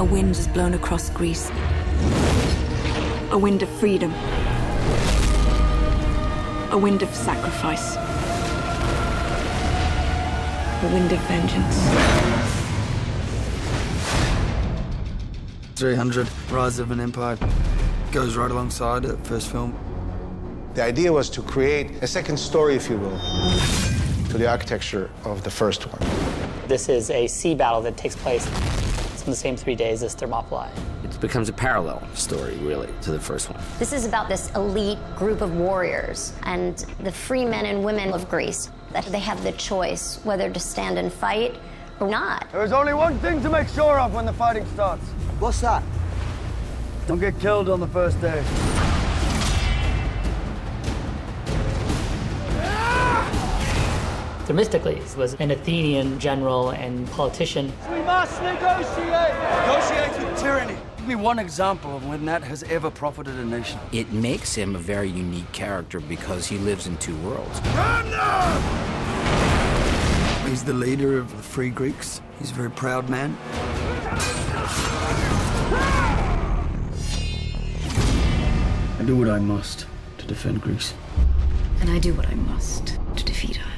a wind has blown across Greece. A wind of freedom. A wind of sacrifice. A wind of vengeance. 300, Rise of an Empire, goes right alongside the first film. The idea was to create a second story, if you will, to the architecture of the first one. This is a sea battle that takes place in the same 3 days as Thermopylae. It becomes a parallel story, really, to the first one. This is about this elite group of warriors and the free men and women of Greece, that they have the choice whether to stand and fight or not. There is only one thing to make sure of when the fighting starts. What's that? Don't get killed on the first day. Themistocles was an Athenian general and politician. We must negotiate! Negotiate with tyranny. Give me one example of when that has ever profited a nation. It makes him a very unique character because he lives in two worlds. He's the leader of the free Greeks. He's a very proud man. I do what I must to defend Greece. And I do what I must to defeat her.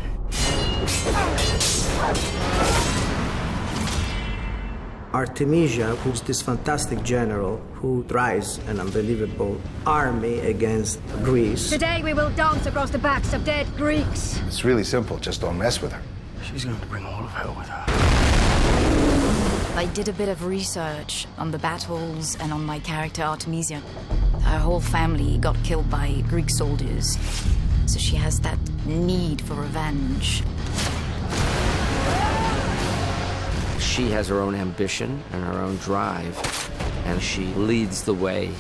Artemisia, who's this fantastic general who drives an unbelievable army against Greece. Today we will dance across the backs of dead Greeks. It's really simple, just don't mess with her. She's going to bring all of hell with her. I did a bit of research on the battles and on my character Artemisia. Her whole family got killed by Greek soldiers, so she has that need for revenge. She has her own ambition and her own drive, and she leads the way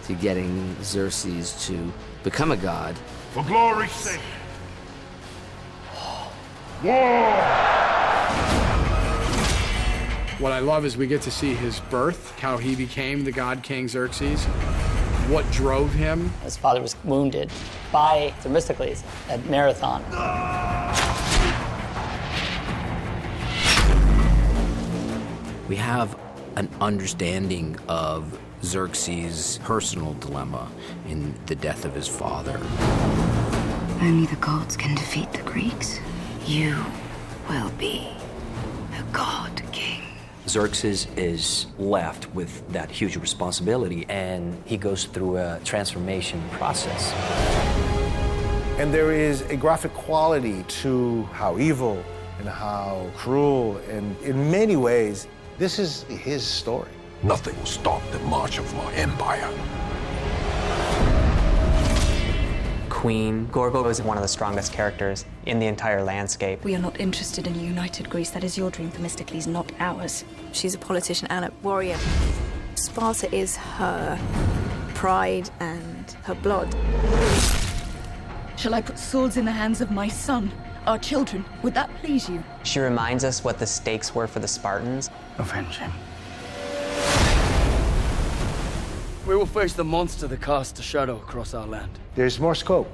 to getting Xerxes to become a god. For glory's sake. War! What I love is we get to see his birth, how he became the god king Xerxes, what drove him. His father was wounded by Themistocles at Marathon. We have an understanding of Xerxes' personal dilemma in the death of his father. Only the gods can defeat the Greeks. You will be a god king. Xerxes is left with that huge responsibility, and he goes through a transformation process. And there is a graphic quality to how evil and how cruel, and in many ways, this is his story. Nothing will stop the march of my empire. Queen Gorgo is one of the strongest characters in the entire landscape. We are not interested in a united Greece. That is your dream, Themistocles, not ours. She's a politician and a warrior. Sparta is her pride and her blood. Shall I put swords in the hands of my son, our children? Would that please you? She reminds us what the stakes were for the Spartans. Avenge him. We will face the monster that casts a shadow across our land. There's more scope,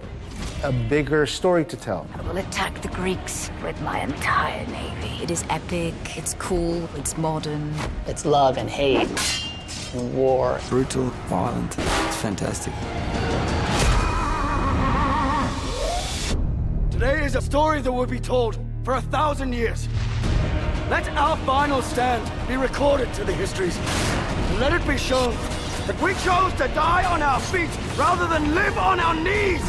a bigger story to tell. I will attack the Greeks with my entire navy. It is epic, it's cool, it's modern. It's love and hate and war. Brutal, violent, it's fantastic. Today is a story that will be told for 1,000 years. Let our final stand be recorded to the histories. And let it be shown that we chose to die on our feet rather than live on our knees.